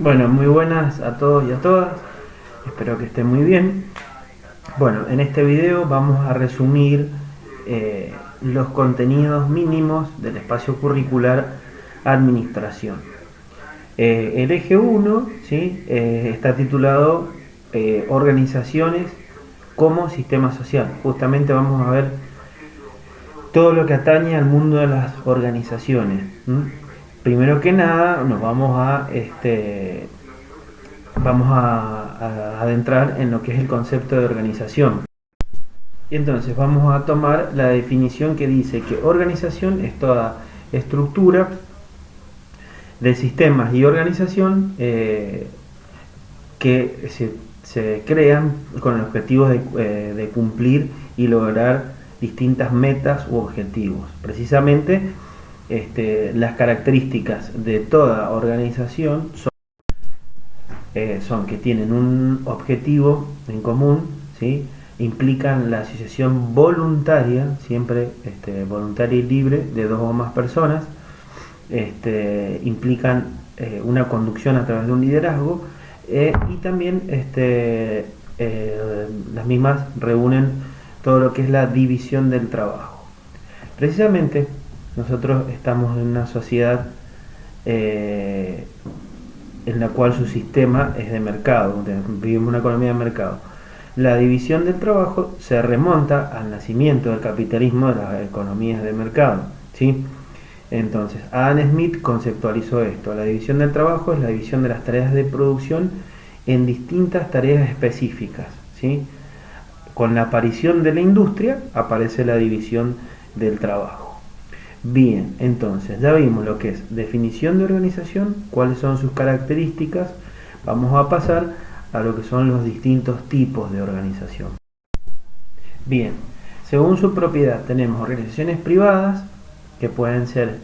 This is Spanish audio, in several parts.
Bueno, muy buenas a todos y a todas, espero que estén muy bien. Bueno, en este video vamos a resumir los contenidos mínimos del espacio curricular Administración. El eje 1, ¿sí? Está titulado Organizaciones como Sistema Social. Justamente vamos a ver todo lo que atañe al mundo de las organizaciones. Primero que nada, nos vamos a adentrar en lo que es el concepto de organización. Y entonces vamos a tomar la definición que dice que organización es toda estructura de sistemas y organización que se crean con el objetivo de cumplir y lograr distintas metas u objetivos. Precisamente las características de toda organización son que tienen un objetivo en común, ¿sí? Implican la asociación voluntaria, siempre voluntaria y libre, de dos o más personas, implican una conducción a través de un liderazgo y también las mismas reúnen todo lo que es la división del trabajo. Precisamente nosotros estamos en una sociedad en la cual su sistema es de mercado, vivimos una economía de mercado. La división del trabajo se remonta al nacimiento del capitalismo de las economías de mercado, ¿sí? Entonces, Adam Smith conceptualizó esto. La división del trabajo es la división de las tareas de producción en distintas tareas específicas, ¿sí? Con la aparición de la industria aparece la división del trabajo. Bien, entonces ya vimos lo que es definición de organización, cuáles son sus características. Vamos a pasar a lo que son los distintos tipos de organización. Bien, según su propiedad tenemos organizaciones privadas, que pueden ser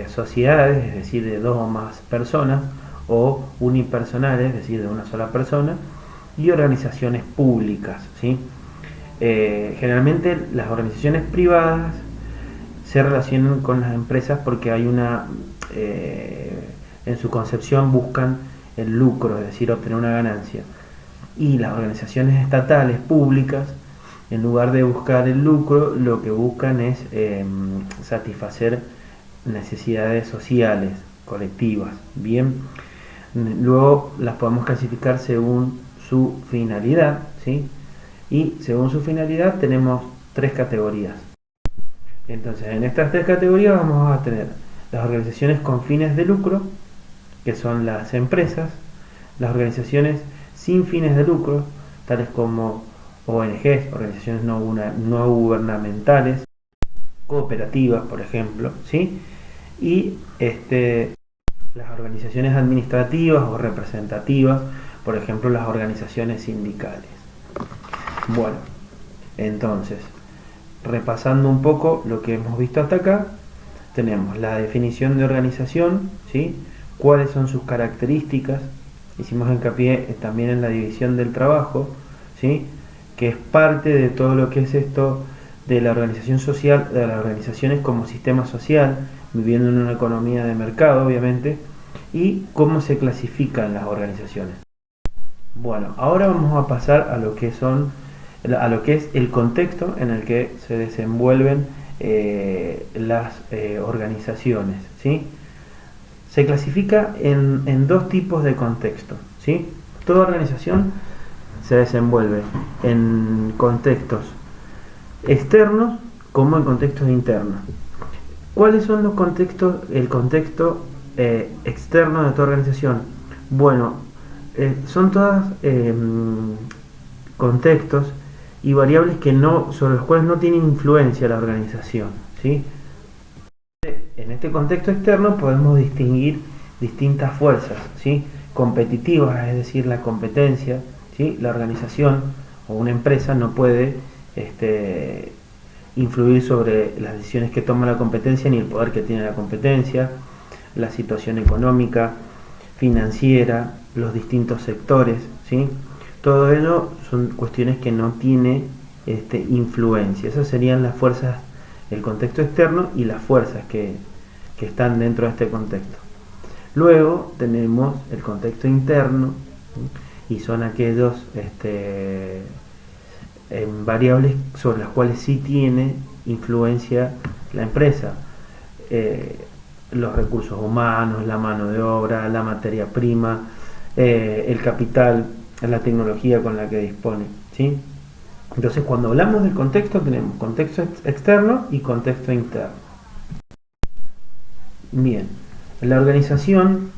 sociedades, es decir, de dos o más personas, o unipersonales, es decir, de una sola persona, y organizaciones públicas, ¿sí? Generalmente las organizaciones privadas se relacionan con las empresas porque hay en su concepción buscan el lucro, es decir, obtener una ganancia. Y las organizaciones estatales, públicas, en lugar de buscar el lucro, lo que buscan es satisfacer necesidades sociales, colectivas. Bien, luego las podemos clasificar según su finalidad, ¿sí? Y según su finalidad tenemos tres categorías. Entonces, en estas tres categorías vamos a tener las organizaciones con fines de lucro, que son las empresas, las organizaciones sin fines de lucro, tales como ONGs, organizaciones no gubernamentales, cooperativas, por ejemplo, ¿sí? Y las organizaciones administrativas o representativas, por ejemplo, las organizaciones sindicales. Bueno, entonces, repasando un poco lo que hemos visto hasta acá, tenemos la definición de organización, ¿sí? Cuáles son sus características. Hicimos hincapié también en la división del trabajo, ¿sí? Que es parte de todo lo que es esto de la organización social, de las organizaciones como sistema social, viviendo en una economía de mercado, obviamente, y cómo se clasifican las organizaciones. Bueno, ahora vamos a pasar a lo que es el contexto en el que se desenvuelven las organizaciones, ¿sí? Se clasifica en dos tipos de contexto, ¿sí? Toda organización se desenvuelve en contextos externos como en contextos internos. ¿Cuáles son los contextos? El contexto externo de toda organización. Bueno, son todas contextos y variables sobre los cuales no tiene influencia la organización, ¿sí? En este contexto externo podemos distinguir distintas fuerzas, ¿sí? Competitivas, es decir, la competencia, ¿sí? La organización o una empresa no puede influir sobre las decisiones que toma la competencia ni el poder que tiene la competencia, la situación económica, financiera, los distintos sectores, ¿sí? Todo ello son cuestiones que no tiene influencia. Esas serían las fuerzas, el contexto externo y las fuerzas que están dentro de este contexto. Luego tenemos el contexto interno, ¿sí? Y son aquellos variables sobre las cuales sí tiene influencia la empresa. Los recursos humanos, la mano de obra, la materia prima, el capital, la tecnología con la que dispone, ¿sí? Entonces, cuando hablamos del contexto, tenemos contexto externo y contexto interno. Bien, la organización,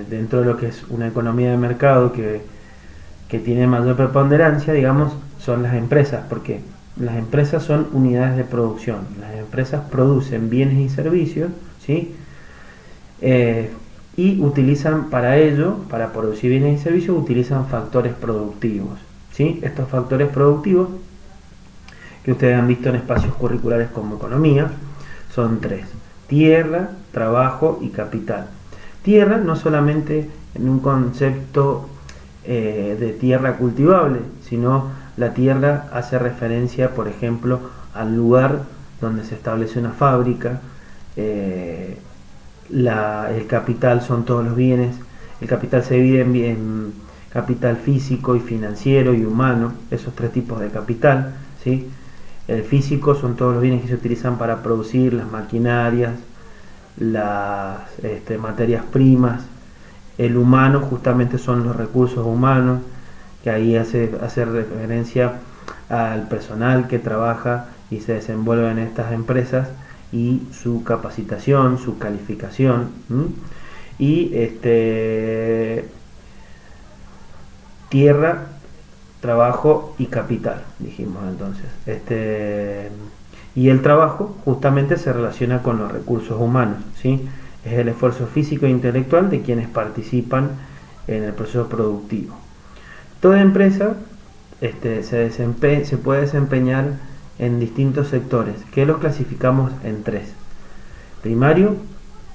dentro de lo que es una economía de mercado que tiene mayor preponderancia, digamos, son las empresas, porque las empresas son unidades de producción. Las empresas producen bienes y servicios, ¿sí? Y utilizan para ello, para producir bienes y servicios, utilizan factores productivos, ¿sí? Estos factores productivos que ustedes han visto en espacios curriculares como economía son tres: tierra, trabajo y capital. Tierra no solamente en un concepto de tierra cultivable, sino la tierra hace referencia, por ejemplo, al lugar donde se establece una fábrica. El capital son todos los bienes. El capital se divide en capital físico y financiero y humano, esos tres tipos de capital, ¿sí? El físico son todos los bienes que se utilizan para producir, las maquinarias, las materias primas. El humano justamente son los recursos humanos, que ahí hace referencia al personal que trabaja y se desenvuelve en estas empresas y su capacitación, su calificación. Y tierra, trabajo y capital, dijimos entonces. Y el trabajo justamente se relaciona con los recursos humanos, ¿sí? Es el esfuerzo físico e intelectual de quienes participan en el proceso productivo. Toda empresa se puede desempeñar en distintos sectores, que los clasificamos en tres. Primario,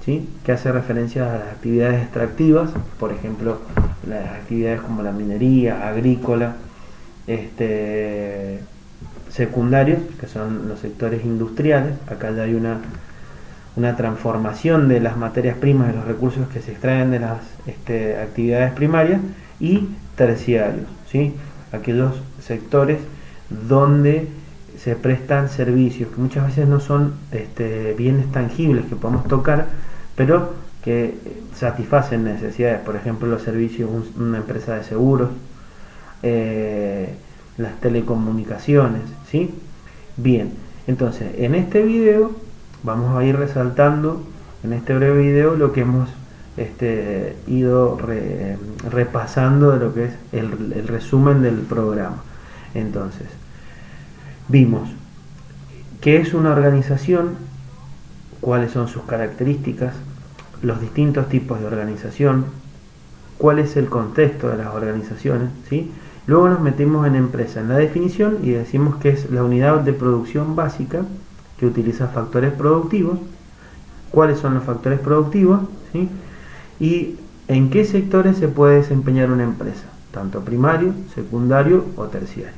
¿sí? Que hace referencia a las actividades extractivas, por ejemplo, las actividades como la minería, agrícola. Secundarios, que son los sectores industriales. Acá ya hay una transformación de las materias primas, de los recursos que se extraen de las actividades primarias. Y terciarios, ¿sí? Aquellos sectores donde se prestan servicios que muchas veces no son bienes tangibles que podemos tocar, pero que satisfacen necesidades. Por ejemplo, los servicios de una empresa de seguros, las telecomunicaciones, ¿sí? Bien, entonces en este video vamos a ir resaltando, en este breve video, lo que hemos ido repasando de lo que es el resumen del programa. Entonces, vimos qué es una organización, cuáles son sus características, los distintos tipos de organización, cuál es el contexto de las organizaciones, ¿sí? Luego nos metimos en empresa, en la definición, y decimos que es la unidad de producción básica que utiliza factores productivos. ¿Cuáles son los factores productivos? ¿Sí? Y en qué sectores se puede desempeñar una empresa, tanto primario, secundario o terciario.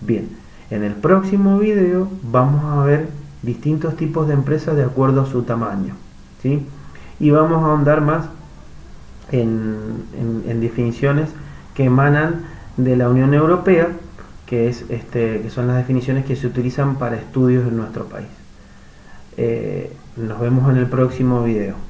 Bien, en el próximo video vamos a ver distintos tipos de empresas de acuerdo a su tamaño, ¿sí? Y vamos a ahondar más en definiciones que emanan de la Unión Europea, que son las definiciones que se utilizan para estudios en nuestro país. Nos vemos en el próximo video.